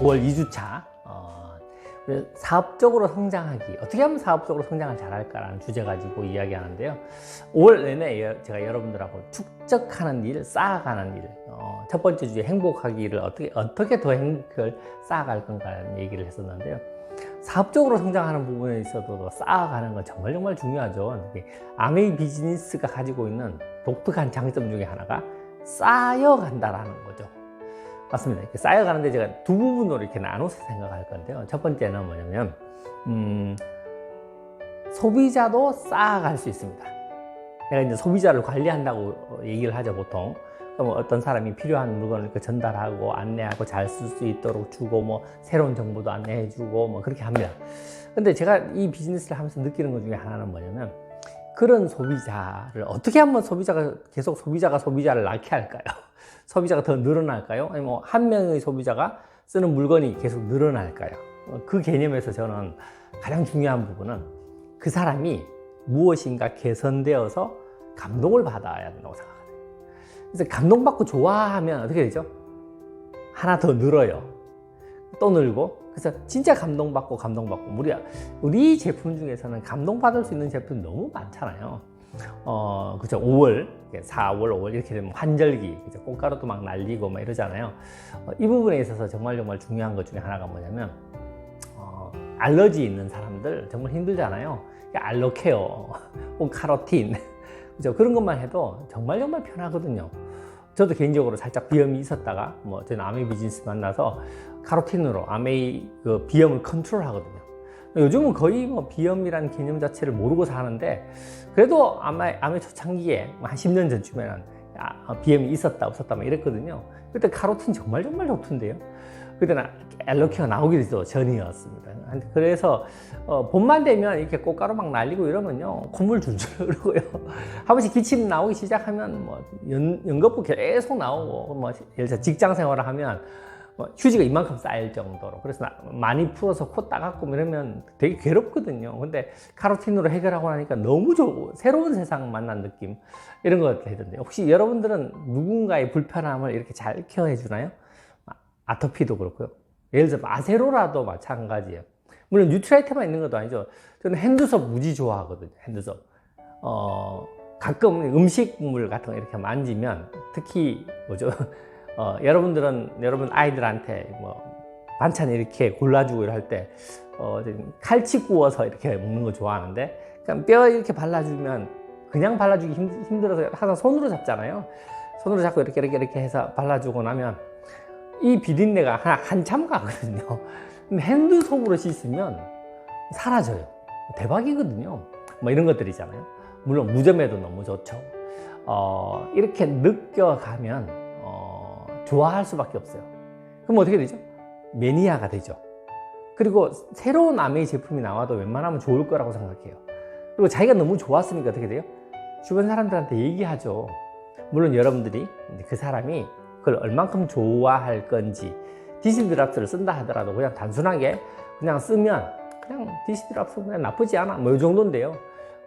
9월 2주차 사업적으로 성장하기, 어떻게 하면 사업적으로 성장을 잘할까라는 주제 가지고 이야기하는데요. 5월 내내 제가 여러분들하고 축적하는 일, 쌓아가는 일, 첫 번째 주제 행복하기를 어떻게 더 행복을 쌓아갈 건가라는 얘기를 했었는데요. 사업적으로 성장하는 부분에 있어도 쌓아가는 건 정말 중요하죠. 아메이 비즈니스가 가지고 있는 독특한 장점 중에 하나가 쌓여간다라는 거죠. 맞습니다. 이렇게 쌓여가는데 제가 두 부분으로 이렇게 나눠서 생각할 건데요. 첫 번째는 뭐냐면, 소비자도 쌓아갈 수 있습니다. 내가 이제 소비자를 관리한다고 얘기를 하죠, 보통. 그럼 어떤 사람이 필요한 물건을 전달하고 안내하고 잘 쓸 수 있도록 주고, 뭐, 새로운 정보도 안내해주고, 뭐, 그렇게 합니다. 근데 제가 이 비즈니스를 하면서 느끼는 것 중에 하나는 뭐냐면, 그런 소비자를 어떻게 하면 소비자가 소비자를 낳게 할까요? 소비자가 더 늘어날까요? 아니면 뭐 한 명의 소비자가 쓰는 물건이 계속 늘어날까요? 그 개념에서 저는 가장 중요한 부분은 그 사람이 무엇인가 개선되어서 감동을 받아야 된다고 생각하거든요. 그래서 감동받고 좋아하면 어떻게 되죠? 하나 더 늘어요. 또 늘고. 그래서 진짜 감동받고 우리 제품 중에서는 감동받을 수 있는 제품이 너무 많잖아요. 그죠. 5월, 4월, 5월 이렇게 되면 환절기, 그죠. 꽃가루도 막 날리고 막 이러잖아요. 이 부분에 있어서 정말 중요한 것 중에 하나가 뭐냐면, 알러지 있는 사람들 정말 힘들잖아요. 알로케어, 혹은 카로틴, 그죠. 그런 것만 해도 정말 편하거든요. 저도 개인적으로 살짝 비염이 있었다가, 저는 아메이 비즈니스 만나서 카로틴으로 아메이 그 비염을 컨트롤 하거든요. 요즘은 거의 비염이라는 개념 자체를 모르고 사는데, 그래도 아메 초창기에 한 10년 전쯤에는 비염이 있었다 없었다 막 이랬거든요. 그때 카로틴 정말 좋던데요. 그때는 알로케어 나오기도 전이었습니다. 그래서 봄만 되면 이렇게 꽃가루 막 날리고 이러면요, 콧물 줄줄 흐르고요. 한 번씩 기침 나오기 시작하면 연거푸 계속 나오고, 예를 들어 직장 생활을 하면 휴지가 이만큼 쌓일 정도로. 그래서 많이 풀어서 코 따갑고 이러면 되게 괴롭거든요. 근데 카로틴으로 해결하고 나니까 너무 좋고 새로운 세상 만난 느낌, 이런 거 되던데, 혹시 여러분들은 누군가의 불편함을 이렇게 잘 케어해 주나요? 아토피도 그렇고요. 예를 들어 아세로라도 마찬가지예요. 물론 뉴트라이트만 있는 것도 아니죠. 저는 핸드섭 무지 좋아하거든요. 핸드섭. 가끔 음식물 같은 거 이렇게 만지면, 특히 여러분 아이들한테 반찬 이렇게 골라주고 할 때, 칼치 구워서 이렇게 먹는 거 좋아하는데, 그냥 뼈 이렇게 발라주면, 그냥 발라주기 힘들어서 항상 손으로 잡잖아요. 손으로 잡고 이렇게 해서 발라주고 나면 이 비린내가 한참 가거든요. 근데 핸드솜으로 씻으면 사라져요. 대박이거든요. 이런 것들이잖아요. 물론 무좀에도 너무 좋죠. 이렇게 느껴가면 좋아할 수밖에 없어요. 그럼 어떻게 되죠? 매니아가 되죠. 그리고 새로운 아메이 제품이 나와도 웬만하면 좋을 거라고 생각해요. 그리고 자기가 너무 좋았으니까 어떻게 돼요? 주변 사람들한테 얘기하죠. 물론 여러분들이 그 사람이 그걸 얼만큼 좋아할 건지, 디시드랍스를 쓴다 하더라도 그냥 단순하게 그냥 쓰면 그냥 디시드랍스 그냥 나쁘지 않아, 이 정도인데요.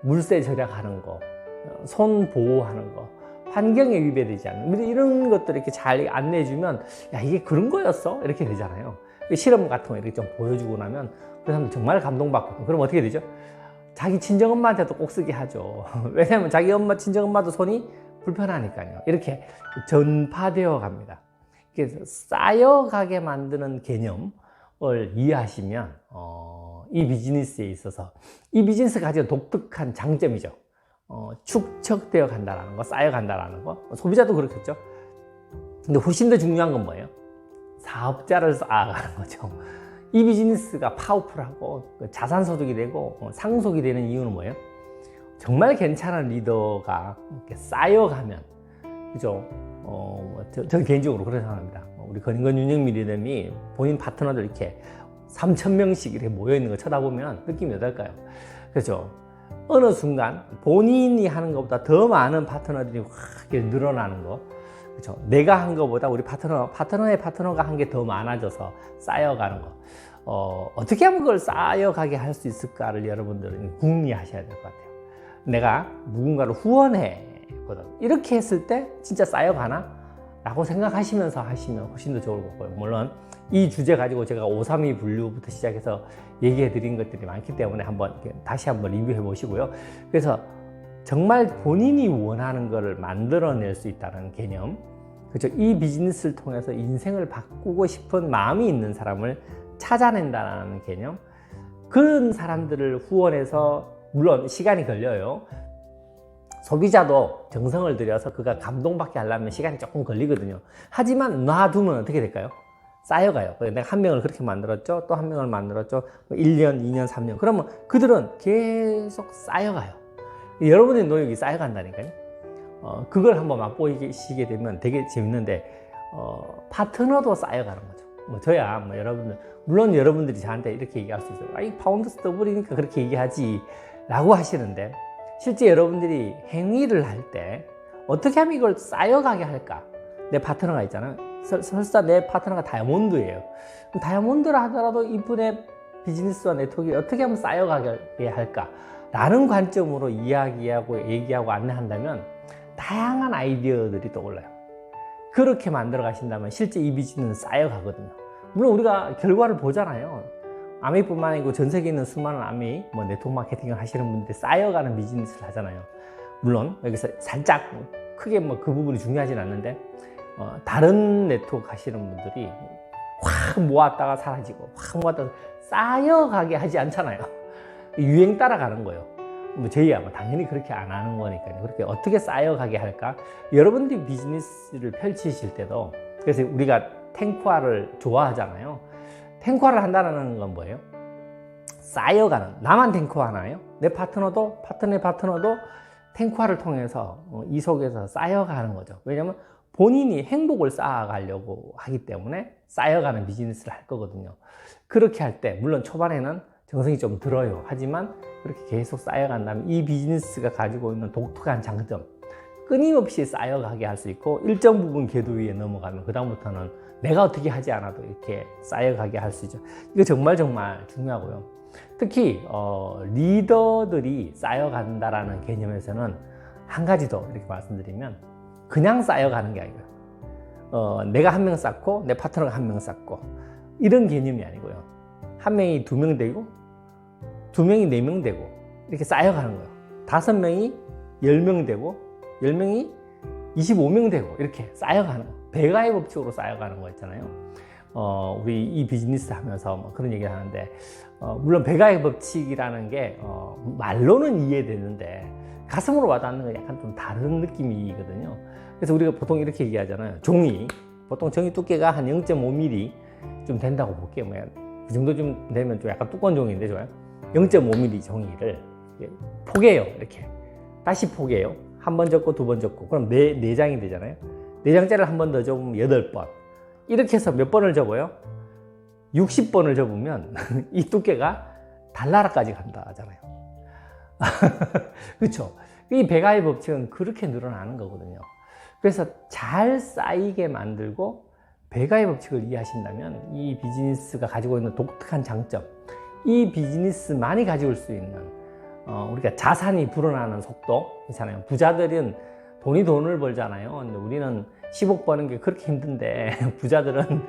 물세 절약하는 거, 손 보호하는 거, 환경에 위배되지 않는 이런 것들 이렇게 잘 안내해주면, 야, 이게 그런 거였어? 이렇게 되잖아요. 실험 같은 거 이렇게 좀 보여주고 나면 그 사람들 정말 감동받고, 그럼 어떻게 되죠? 자기 친정엄마한테도 꼭 쓰게 하죠. 왜냐면 자기 친정엄마도 손이 불편하니까요. 이렇게 전파되어 갑니다. 그래서 쌓여가게 만드는 개념을 이해하시면 이 비즈니스에 있어서, 이 비즈니스가 가진 독특한 장점이죠. 축적되어 간다라는 거, 쌓여 간다라는 거. 소비자도 그렇겠죠. 근데 훨씬 더 중요한 건 뭐예요? 사업자를 쌓아가는 거죠. 이 비즈니스가 파워풀하고 자산소득이 되고 상속이 되는 이유는 뭐예요? 정말 괜찮은 리더가 이렇게 쌓여가면, 그죠? 저는 개인적으로 그렇게 생각합니다. 우리 건인건 윤영미 리더님이 본인 파트너들 이렇게 3,000명씩 이렇게 모여있는 거 쳐다보면 느낌이 어떨까요? 그죠? 어느 순간 본인이 하는 것보다 더 많은 파트너들이 확 늘어나는 거, 그렇죠? 내가 한 것보다 우리 파트너의 파트너가 한 게 더 많아져서 쌓여가는 거, 어떻게 하면 그걸 쌓여가게 할 수 있을까를 여러분들은 궁리하셔야 될 것 같아요. 내가 누군가를 후원해거든, 이렇게 했을 때 진짜 쌓여가나? 라고 생각하시면서 하시면 훨씬 더 좋을 거고요. 물론 이 주제 가지고 제가 532 분류부터 시작해서 얘기해 드린 것들이 많기 때문에 다시 한번 리뷰해 보시고요. 그래서 정말 본인이 원하는 것을 만들어낼 수 있다는 개념, 그렇죠? 이 비즈니스를 통해서 인생을 바꾸고 싶은 마음이 있는 사람을 찾아낸다는 개념, 그런 사람들을 후원해서, 물론 시간이 걸려요. 소비자도 정성을 들여서 그가 감동받게 하려면 시간이 조금 걸리거든요. 하지만 놔두면 어떻게 될까요? 쌓여가요. 내가 한 명을 그렇게 만들었죠. 또 한 명을 만들었죠. 1년, 2년, 3년. 그러면 그들은 계속 쌓여가요. 여러분의 노력이 쌓여간다니까요. 그걸 한번 맛보시게 되면 되게 재밌는데, 파트너도 쌓여가는 거죠. 저야 여러분들, 물론 여러분들이 저한테 이렇게 얘기할 수 있어요. 이 파운더스 더블이니까 그렇게 얘기하지 라고 하시는데, 실제 여러분들이 행위를 할 때 어떻게 하면 이걸 쌓여가게 할까? 내 파트너가 있잖아요. 설사 내 파트너가 다이아몬드예요. 다이아몬드라 하더라도 이분의 비즈니스와 네트워크가 어떻게 하면 쌓여가게 할까? 라는 관점으로 이야기하고 얘기하고 안내한다면 다양한 아이디어들이 떠올라요. 그렇게 만들어 가신다면 실제 이 비즈니스는 쌓여가거든요. 물론 우리가 결과를 보잖아요. 아메이뿐만 아니고 전 세계에 있는 수많은 아메이, 네트워크 마케팅을 하시는 분들이 쌓여가는 비즈니스를 하잖아요. 물론 여기서 살짝 크게 그 부분이 중요하진 않는데, 다른 네트워크 하시는 분들이 확 모았다가 사라지고 확 모았다가 쌓여가게 하지 않잖아요. 유행 따라가는 거예요. 저희야 당연히 그렇게 안 하는 거니까요. 그렇게 어떻게 쌓여가게 할까? 여러분들이 비즈니스를 펼치실 때도, 그래서 우리가 탱크화를 좋아하잖아요. 탱크화를 한다는 건 뭐예요? 쌓여가는, 나만 탱크화 하나요? 내 파트너도, 파트너의 파트너도 탱크화를 통해서 이 속에서 쌓여가는 거죠. 왜냐하면 본인이 행복을 쌓아가려고 하기 때문에 쌓여가는 비즈니스를 할 거거든요. 그렇게 할 때 물론 초반에는 정성이 좀 들어요. 하지만 그렇게 계속 쌓여간다면 이 비즈니스가 가지고 있는 독특한 장점, 끊임없이 쌓여가게 할 수 있고, 일정 부분 궤도 위에 넘어가면 그 다음부터는 내가 어떻게 하지 않아도 이렇게 쌓여가게 할 수 있죠. 이거 정말 중요하고요. 특히 리더들이 쌓여간다라는 개념에서는 한 가지 더 이렇게 말씀드리면, 그냥 쌓여가는 게 아니고요. 내가 한 명 쌓고 내 파트너가 한 명 쌓고 이런 개념이 아니고요. 한 명이 2명 되고 2명이 4명 되고 이렇게 쌓여가는 거예요. 5명이 10명 되고 10명이 25명 되고 이렇게 쌓여가는 거예요. 배가의 법칙으로 쌓여가는 거 있잖아요. 우리 이 비즈니스 하면서 그런 얘기를 하는데, 물론 배가의 법칙이라는 게 말로는 이해되는데 가슴으로 와닿는 건 약간 좀 다른 느낌이거든요. 그래서 우리가 보통 이렇게 얘기하잖아요. 보통 종이 두께가 한 0.5mm 좀 된다고 볼게요. 그 정도 좀 되면 좀 약간 두꺼운 종이인데 좋아요. 0.5mm 종이를 포개요. 이렇게 다시 포개요. 한 번 접고 두 번 접고, 그럼 네 장이 되잖아요. 4장짜리를 한 번 더 접으면 8번. 이렇게 해서 몇 번을 접어요? 60번을 접으면 이 두께가 달나라까지 간다 하잖아요. 그렇죠? 이 배가의 법칙은 그렇게 늘어나는 거거든요. 그래서 잘 쌓이게 만들고 배가의 법칙을 이해하신다면 이 비즈니스가 가지고 있는 독특한 장점, 이 비즈니스만이 가지고 올 수 있는 우리가 자산이 불어나는 속도 있잖아요. 부자들은 돈을 벌잖아요. 근데 우리는 10억 버는 게 그렇게 힘든데 부자들은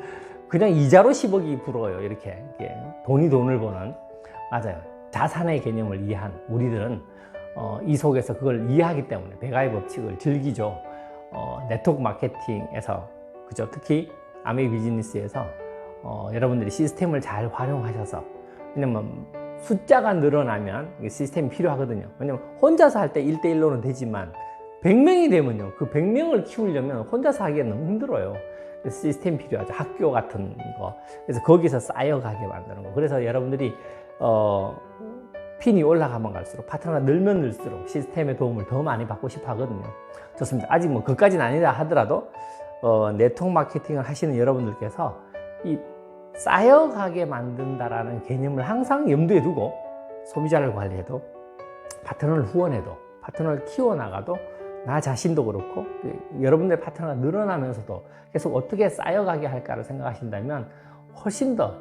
그냥 이자로 10억이 불어요. 이렇게 돈을 버는. 맞아요. 자산의 개념을 이해한 우리들은 이 속에서 그걸 이해하기 때문에 배가의 법칙을 즐기죠. 네트워크 마케팅에서, 그죠? 특히 아메이 비즈니스에서 여러분들이 시스템을 잘 활용하셔서, 왜냐면 숫자가 늘어나면 시스템이 필요하거든요. 왜냐면 혼자서 할 때 1대1로는 되지만 100명이 되면요, 그 100명을 키우려면 혼자서 하기가 너무 힘들어요. 그래서 시스템이 필요하죠. 학교 같은 거. 그래서 거기서 쌓여가게 만드는 거. 그래서 여러분들이 핀이 올라가면 갈수록, 파트너가 늘면 늘수록 시스템의 도움을 더 많이 받고 싶어 하거든요. 좋습니다. 아직 그까지는 아니다 하더라도 네트워크 마케팅을 하시는 여러분들께서 이 쌓여가게 만든다라는 개념을 항상 염두에 두고 소비자를 관리해도, 파트너를 후원해도, 파트너를 키워나가도, 나 자신도 그렇고 여러분들의 파트너가 늘어나면서도 계속 어떻게 쌓여가게 할까를 생각하신다면 훨씬 더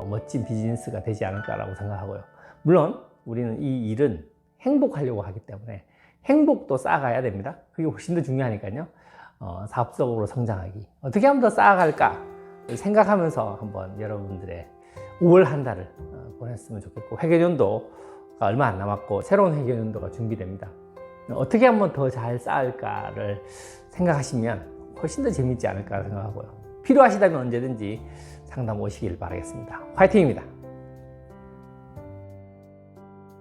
멋진 비즈니스가 되지 않을까라고 생각하고요. 물론 우리는 이 일은 행복하려고 하기 때문에 행복도 쌓아가야 됩니다. 그게 훨씬 더 중요하니까요. 사업적으로 성장하기, 어떻게 하면 더 쌓아갈까? 생각하면서 한번 여러분들의 5월 한 달을 보냈으면 좋겠고, 회계연도가 얼마 안 남았고 새로운 회계연도가 준비됩니다. 어떻게 한번 더 잘 쌓을까를 생각하시면 훨씬 더 재밌지 않을까 생각하고요. 필요하시다면 언제든지 상담 오시길 바라겠습니다. 화이팅입니다.